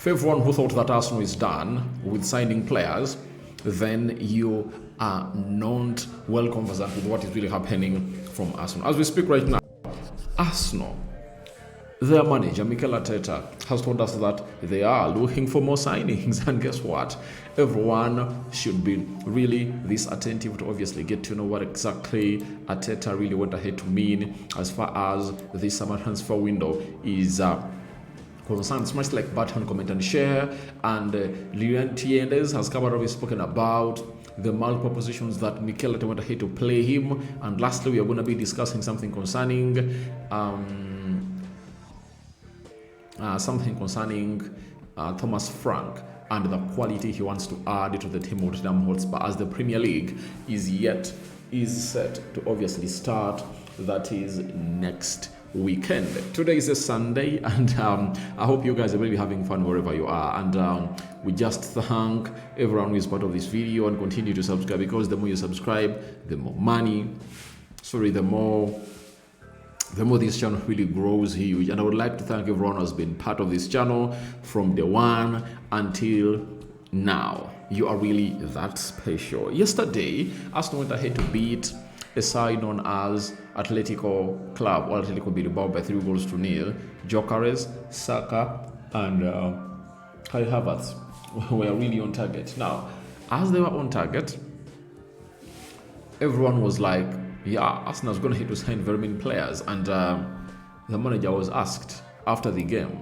For everyone who thought that Arsenal is done with signing players, then you are not well conversant with what is really happening from Arsenal. As we speak right now, Arsenal, their manager, Mikel Arteta, has told us that they are looking for more signings. And guess what? Everyone should be really this attentive to obviously get to know what exactly Arteta really went ahead to mean as far as this summer transfer window is concerned. Smash like button, comment and share. And Reijnders has come out of spoken about the multiple positions that Mikel Arteta went ahead to play him. And lastly, we are going to be discussing something concerning Thomas Frank and the quality he wants to add to the team of Tottenham Hotspur as the Premier League is set to obviously start. That is next weekend. Today is a Sunday, and I hope you guys are really having fun wherever you are. And we just thank everyone who is part of this video and continue to subscribe, because the more you subscribe, the more this channel really grows huge. And I would like to thank everyone who has been part of this channel from day one until now. You are really that special. Yesterday, Arsenal went ahead to beat a side known as Atletico Club or Atletico Bilbao by 3-0. Gyökeres, Saka, and Kai Havertz were really on target. Now, as they were on target, everyone was like, yeah, Arsenal's going to hit to sign very many players. And the manager was asked after the game,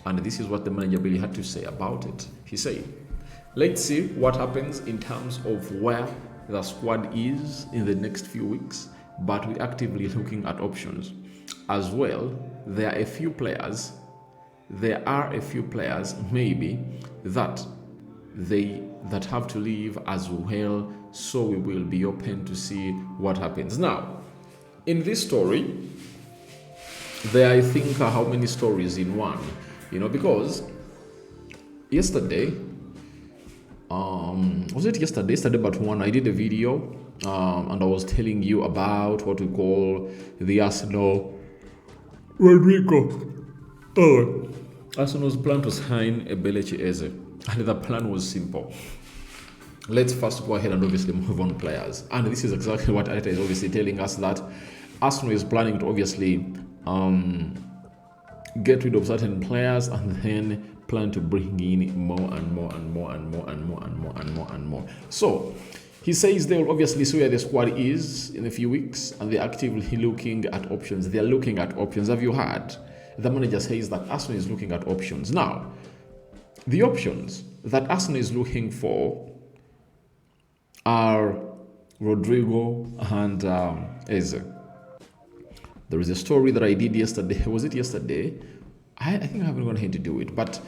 and this is what the manager really had to say about it. He said, let's see what happens in terms of where the squad is in the next few weeks, but we're actively looking at options. As well, there are a few players maybe that have to leave as well, so we will be open to see what happens. Now, in this story, there I think are how many stories in one, because yesterday, was it yesterday but one, I did a video and I was telling you about what we call the Arsenal Rodrygo. Arsenal's plan to sign Eberechi, and the plan was simple. Let's first go ahead and obviously move on players. And this is exactly what Arteta is obviously telling us, that Arsenal is planning to obviously get rid of certain players and then plan to bring in more and more. So he says they will obviously see where the squad is in a few weeks, and they're actively looking at options. They're looking at options. Have you heard? The manager says that Arsenal is looking at options. Now, the options that Arsenal is looking for are Rodrygo and Eze. There is a story that I did yesterday. Was it yesterday? I think I haven't gone ahead to do it, but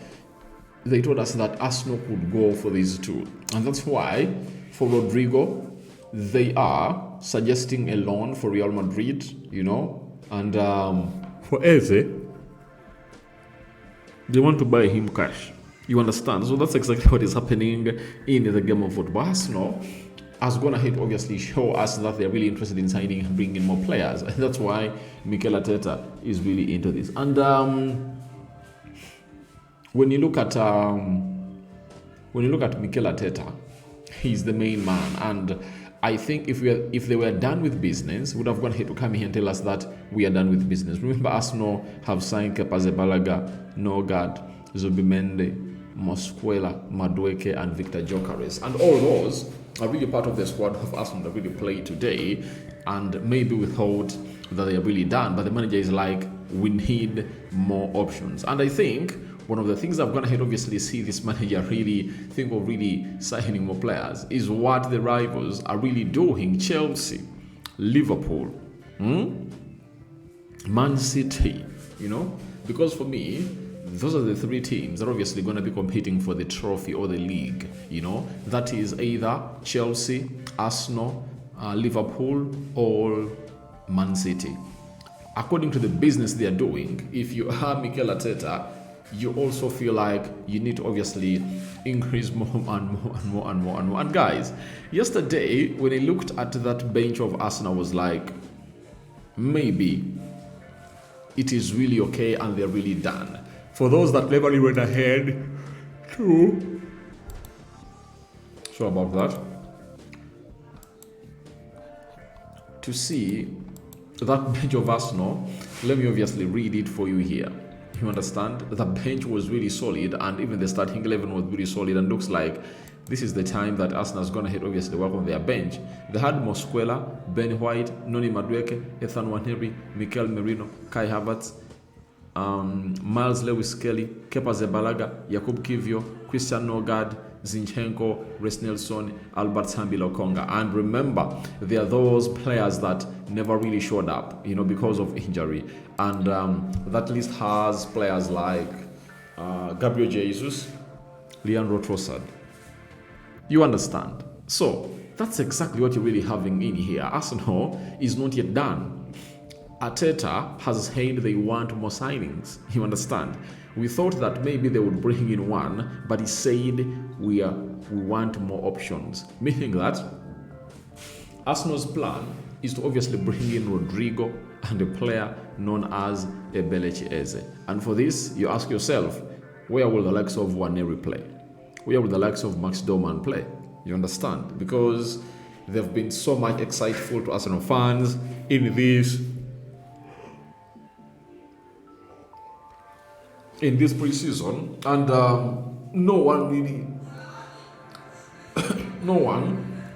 they told us that Arsenal could go for these two. And that's why for Rodrygo, they are suggesting a loan for Real Madrid, and for Eze, they want to buy him cash. You understand? So that's exactly what is happening in the game of football. Arsenal has gone ahead to obviously show us that they're really interested in signing and bringing more players. And that's why Mikel Arteta is really into this. And when you look at Mikel Arteta, he's the main man. And I think if they were done with business, would have gone ahead to come here and tell us that we are done with business. Remember, Arsenal have signed Kepa Arrizabalaga, Nogard, Zubimendi, Mosquera, Madueke, and Victor Gyökeres. And all those are really part of the squad of Arsenal that really played today. And maybe we thought that they are really done, but the manager is like, we need more options. And I think one of the things I've gone ahead obviously see this manager really think of really signing more players is what the rivals are really doing. Chelsea, Liverpool, Man City, because for me, those are the three teams that are obviously going to be competing for the trophy or the league. That is either Chelsea, Arsenal, Liverpool, or Man City. According to the business they are doing, if you are Mikel Arteta, you also feel like you need to obviously increase more and more. And guys, yesterday when I looked at that bench of Arsenal, I was like, maybe it is really okay and they're really done. For those that cleverly went ahead Sure about that. To see that bench of Arsenal, let me obviously read it for you here. You understand? The bench was really solid, and even the starting 11 was really solid, and looks like this is the time that Arsenal is going to hit obviously work on their bench. They had Mosquera, Ben White, Noni Madueke, Ethan Wanheri, Mikel Merino, Kai Havertz, Miles Lewis-Kelly, Kepa Zabalaga, Jakub Kivio, Christian Nogard, Zinchenko, Reece Nelson, Albert Sambi Lokonga. And remember, there are those players that never really showed up, because of injury. And that list has players like Gabriel Jesus, Leandro Trossard. You understand? So that's exactly what you're really having in here. Arsenal is not yet done. Arteta has said they want more signings. You understand? We thought that maybe they would bring in one, but he said we want more options. Meaning that Arsenal's plan is to obviously bring in Rodrygo and a player known as Eberechi. And for this, you ask yourself, where will the likes of Waneri play? Where will the likes of Max Doman play? You understand? Because they've been so much exciteful to Arsenal fans in this pre-season, and no one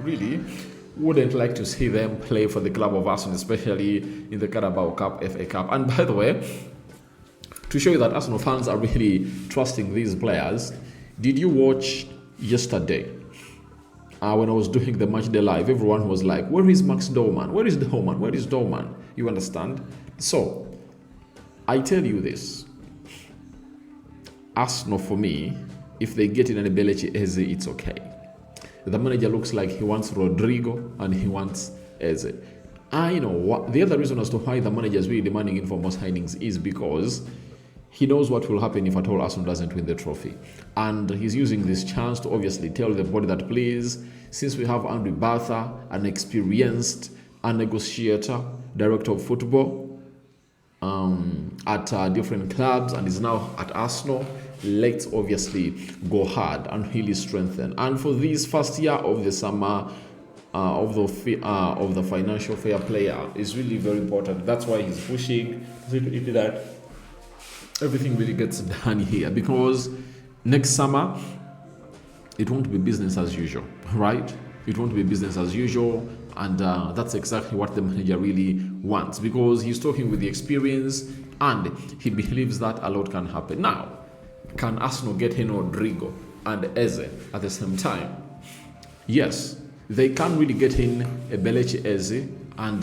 really wouldn't like to see them play for the club of Arsenal, especially in the Carabao Cup, FA Cup. And by the way, to show you that Arsenal fans are really trusting these players, did you watch yesterday when I was doing the match day live? Everyone was like, where is Max Doman? Where is Doman? Where is Doman? You understand? So I tell you this, Arsenal, for me, if they get in an Eberechi Eze, it's okay. The manager looks like he wants Rodrygo and he wants Eze. I know what the other reason as to why the manager is really demanding in for more signings is because he knows what will happen if at all Arsenal doesn't win the trophy. And he's using this chance to obviously tell the body that, please, since we have Andrew Bartha, an experienced negotiator, director of football, at different clubs, and is now at Arsenal, let's obviously go hard and really strengthen. And for this first year of the summer of the financial fair player is really very important. That's why he's pushing that everything really gets done here, because next summer it won't be business as usual, right? It won't be business as usual, and that's exactly what the manager really wants, because he's talking with the experience and he believes that a lot can happen. Now, can Arsenal get in Rodrygo and Eze at the same time? Yes, they can really get in Eberechi Eze, and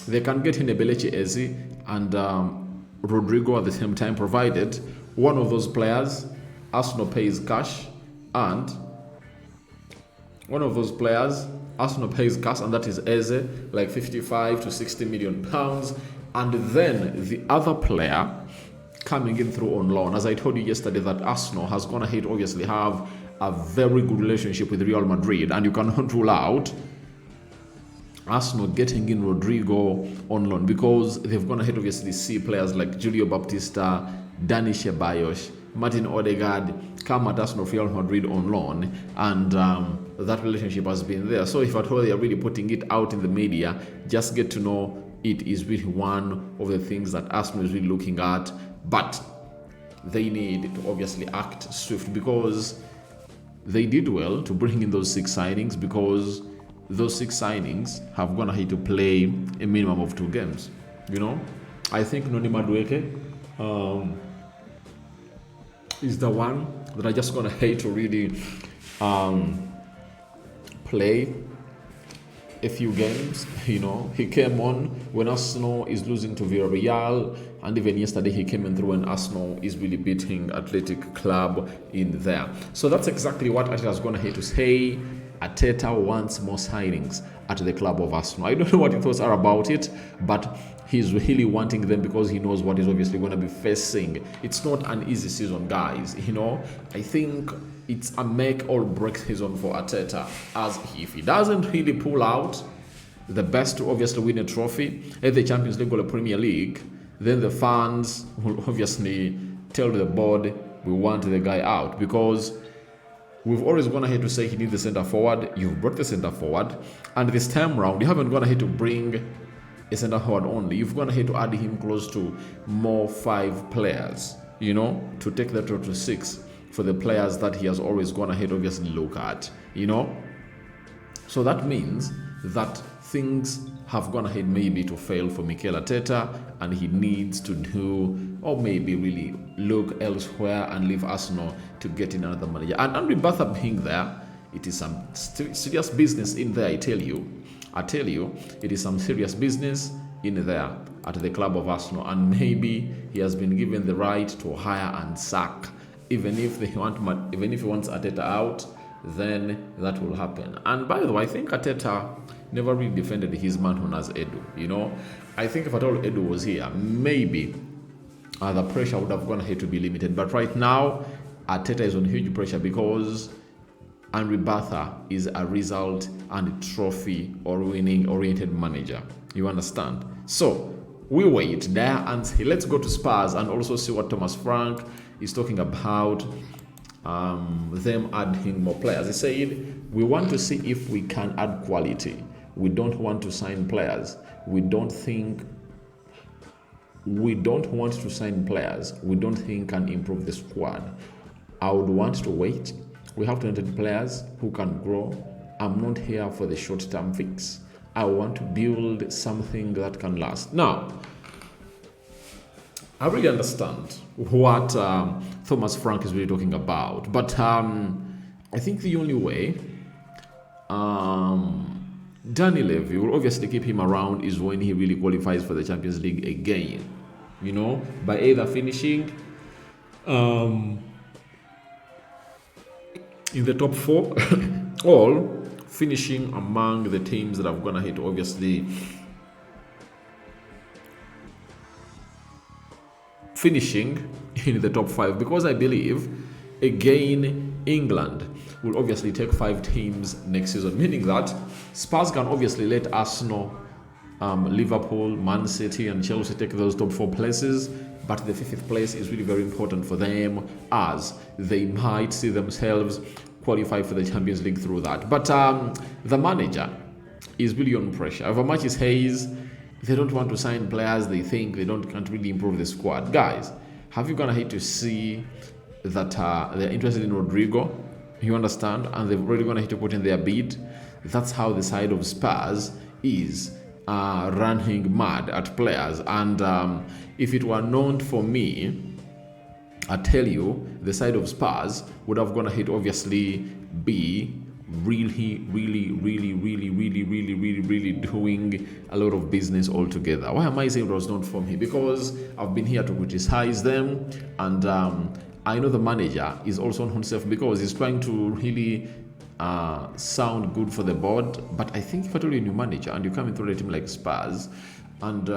they can get in Eberechi Eze and Rodrygo at the same time, provided one of those players Arsenal pays cash, and that is Eze, like 55 to 60 million pounds, and then the other player coming in through on loan. As I told you yesterday, that Arsenal has gone ahead obviously have a very good relationship with Real Madrid, and you cannot rule out Arsenal getting in Rodrygo on loan, because they've gone ahead obviously see players like Julio Baptista, Dani Ceballos, Martin Odegaard come at Arsenal, Real Madrid on loan, and that relationship has been there. So if at all they are really putting it out in the media, just get to know it is really one of the things that Arsenal is really looking at. But they need to obviously act swift, because they did well to bring in those 6 signings, because those 6 signings have gone ahead to play a minimum of 2 games. I think Noni Madueke is the one that I just gonna hate to really play a few games. He came on when Arsenal is losing to Villarreal, and even yesterday he came in through when Arsenal is really beating Athletic Club in there. So that's exactly what Arteta is gonna hate to say. Arteta wants more signings at the club of Arsenal. I don't know what your thoughts are about it, but he's really wanting them because he knows what he's obviously going to be facing. It's not an easy season, guys. I think it's a make or break season for Arteta, as if he doesn't really pull out the best to obviously win a trophy at the Champions League or the Premier League, then the fans will obviously tell the board we want the guy out, because we've always gone ahead to say he needs the centre forward. You've brought the centre forward, and this time round, you haven't gone ahead to bring a centre forward only. You've gone ahead to add him close to more 5 players, to take that total to 6 for the players that he has always gone ahead obviously look at, So that means that things have gone ahead maybe to fail for Mikel Arteta, and he needs to do, or maybe really look elsewhere and leave Arsenal to get in another manager. And Reijnders being there, it is some serious business in there, I tell you, it is some serious business in there at the club of Arsenal, and maybe he has been given the right to hire and sack. Even if he wants Arteta out, then that will happen. And by the way, I think Arteta never really defended his man known as Edu. I think if at all Edu was here, maybe the pressure would have gone ahead to be limited. But right now, Arteta is on huge pressure because Reijnders is a result and trophy or winning oriented manager. You understand? So we wait there and see. Let's go to Spurs and also see what Thomas Frank is talking about. Them adding more players. He said, we want to see if we can add quality. We don't want to sign players. We don't want to sign players we don't think can improve the squad. I would want to wait. We have to enter players who can grow. I'm not here for the short-term fix. I want to build something that can last. Now, I really understand what Thomas Frank is really talking about, but I think the only way Danny Levy will obviously keep him around is when he really qualifies for the Champions League again, by either finishing in the top 4 or finishing among the teams that have gone ahead to obviously finishing in the top 5, because I believe again England will obviously take 5 teams next season, meaning that Spurs can obviously let Arsenal, Liverpool, Man City and Chelsea take those top 4 places, but the 5th place is really very important for them, as they might see themselves qualify for the Champions League through that. But the manager is really on pressure. However much he says they don't want to sign players, they think can't really improve the squad. Guys, have you gone ahead to see that they're interested in Rodrygo? You understand? And they've already gone ahead to put in their bid. That's how the side of Spurs is running mad at players. And if it were known for me, I tell you, the side of Spurs would have gone ahead obviously be really doing a lot of business altogether. Why am I saying it was not for me? Because I've been here to criticize them, and I know the manager is also on himself because he's trying to really sound good for the board. But I think if I told you a new manager and you come into a team like Spurs and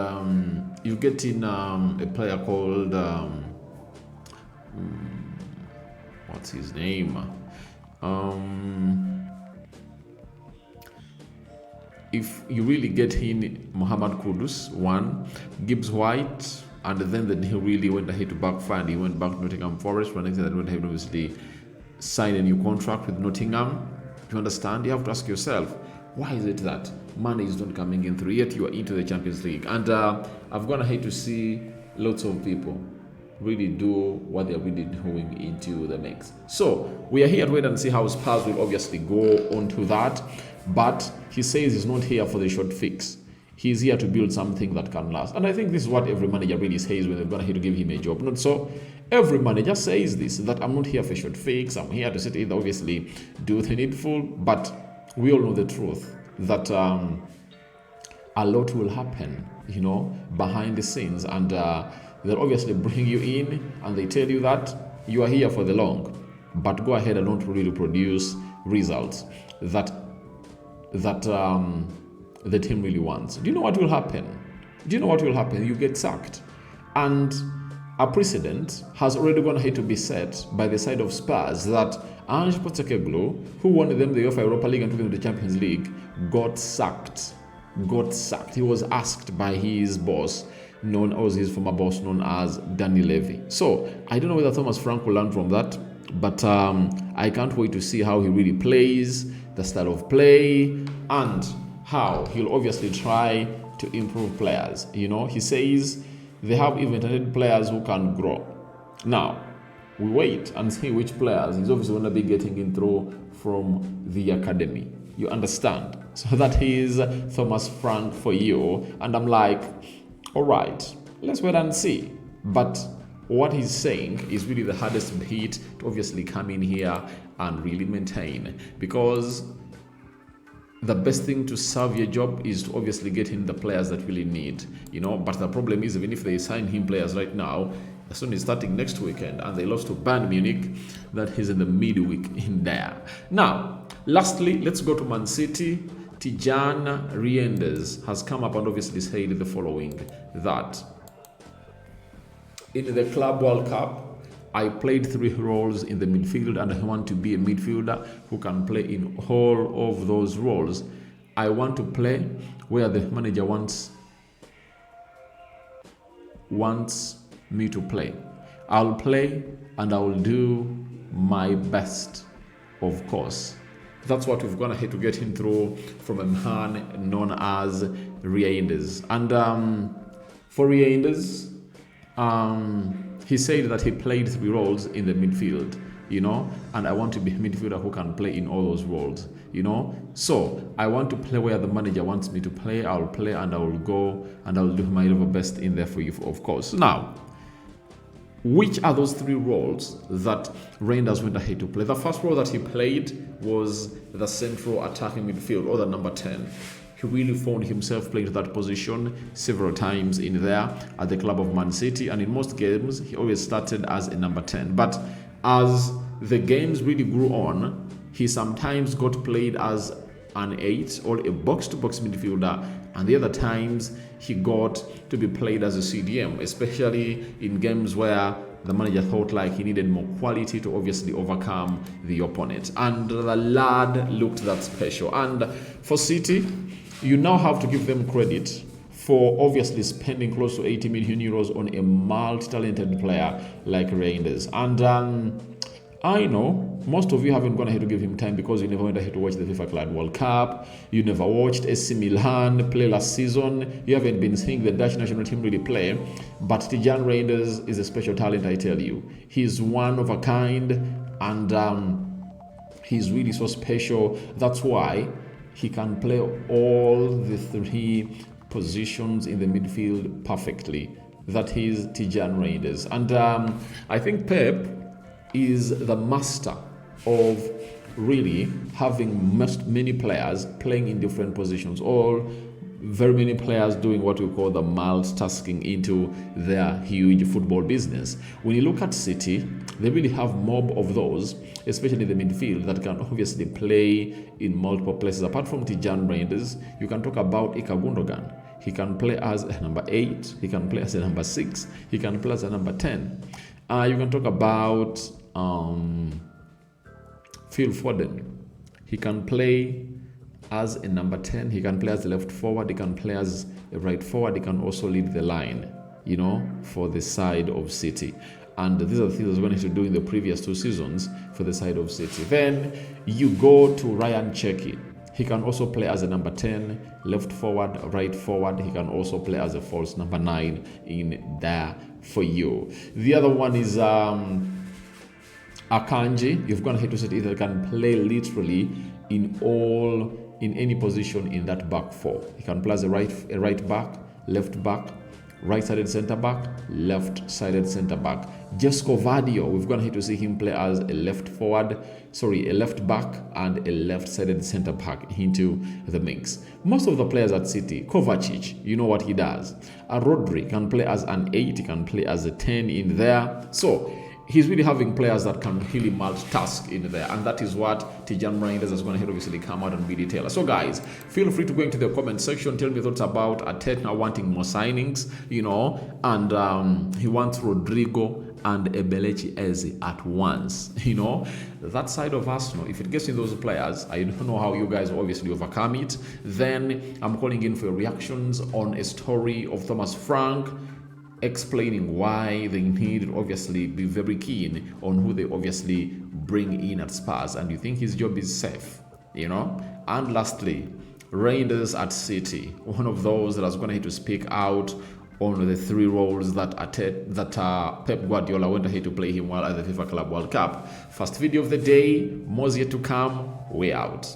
you get in a player called what's his name? If you really get in Mohamed Kudus, Gibbs White, and then he really went ahead to backfire and he went back to Nottingham Forest, but next thing that went ahead obviously sign a new contract with Nottingham. You understand? You have to ask yourself, why is it that money is not coming in through, yet you are into the Champions League? And I've gone ahead to see lots of people really do what they're really doing into the mix. So we are here to wait and see how Spurs will obviously go on to that. But he says he's not here for the short fix. He's here to build something that can last. And I think this is what every manager really says when they're going to give him a job. Not so. Every manager says this, that I'm not here for a short fix. I'm here to sit in, obviously do the needful. But we all know the truth that a lot will happen, behind the scenes. And they'll obviously bring you in and they tell you that you are here for the long. But go ahead and don't really produce results that the team really wants. Do you know what will happen? You get sacked. And a precedent has already gone ahead to be set by the side of Spurs that Ange Postecoglou, who won them the UEFA Europa League and took them to the Champions League, got sacked. He was asked by his boss, known as his former boss, known as Danny Levy. So I don't know whether Thomas Frank will learn from that, but I can't wait to see how he really plays, the style of play, and how he'll obviously try to improve players. He says they have even talented players who can grow. Now, we wait and see which players he's obviously going to be getting in through from the academy. You understand? So that is Thomas Frank for you. And I'm like, all right, let's wait and see. But what he's saying is really the hardest bit to obviously come in here and really maintain, because the best thing to serve your job is to obviously get in the players that really need, but the problem is, even if they sign him players right now, as soon as starting next weekend and they lost to Bayern Munich, that he's in the midweek in there. Now, lastly, let's go to Man City. Reijnders has come up and obviously said the following, that in the Club World Cup, I played 3 roles in the midfield, and I want to be a midfielder who can play in all of those roles. I want to play where the manager wants me to play. I'll play and I will do my best, of course. That's what we've gone ahead to get him through from a man known as Reijnders. And for Reijnders, he said that he played 3 roles in the midfield, and I want to be a midfielder who can play in all those roles, So I want to play where the manager wants me to play. I'll play and I will go and I'll do my level best in there for you, of course. Now, which are those 3 roles that Reijnders went ahead to play? The first role that he played was the central attacking midfield, or the number 10. He really found himself playing that position several times in there at the club of Man City, and in most games he always started as a number 10. But as the games really grew on, he sometimes got played as an 8 or a box-to-box midfielder, and the other times he got to be played as a CDM, especially in games where the manager thought like he needed more quality to obviously overcome the opponent. And the lad looked that special. And for City, you now have to give them credit for obviously spending close to 80 million euros on a multi-talented player like Reijnders. And I know most of you haven't gone ahead to give him time because you never went ahead to watch the FIFA Club World Cup. You never watched AC Milan play last season. You haven't been seeing the Dutch national team really play. But Reijnders is a special talent, I tell you. He's one of a kind, and he's really so special. That's why he can play all the 3 positions in the midfield perfectly. That is Reijnders. And I think Pep is the master of really having many players playing in different positions, or very many players doing what we call the multitasking into their huge football business. When you look at City, they really have mob of those, especially in the midfield, that can obviously play in multiple places. Apart from Reijnders, you can talk about Ilkay Gundogan. He can play as a number 8, he can play as a number 6, he can play as a number 10. You can talk about Phil Foden. He can play as a number 10, he can play as a left forward, he can play as a right forward, he can also lead the line, for the side of City. And these are the things I wanted to do in the previous 2 seasons for the side of City. Then you go to Ryan Cherki. He can also play as a number 10, left forward, right forward. He can also play as a false number 9 in there for you. The other one is Akanji. You've gone ahead to say either can play literally in any position in that back 4. He can play as a right back, left back, right-sided centre-back, left-sided centre-back. Jesco Vadio, we've gone ahead to see him play as a left back and a left-sided centre-back into the mix. Most of the players at City, Kovacic, you know what he does. Rodrygo can play as an 8, he can play as a 10 in there. So he's really having players that can really multitask in there, and that is what Reijnders is going to obviously come out and be detailed. So guys, feel free to go into the comment section, tell me your thoughts about Arteta wanting more signings, and he wants Rodrygo and Eberechi Eze at once. You know, that side of Arsenal, if it gets in those players, I don't know how you guys obviously overcome it. Then I'm calling in for your reactions on a story of Thomas Frank, explaining why they need to obviously be very keen on who they obviously bring in at Spurs, and you think his job is safe, you know. And lastly, Reijnders at City, one of those that is going to need to speak out on the 3 roles that Pep Guardiola went ahead to play him while at the FIFA Club World Cup. First video of the day, more yet to come. Way out.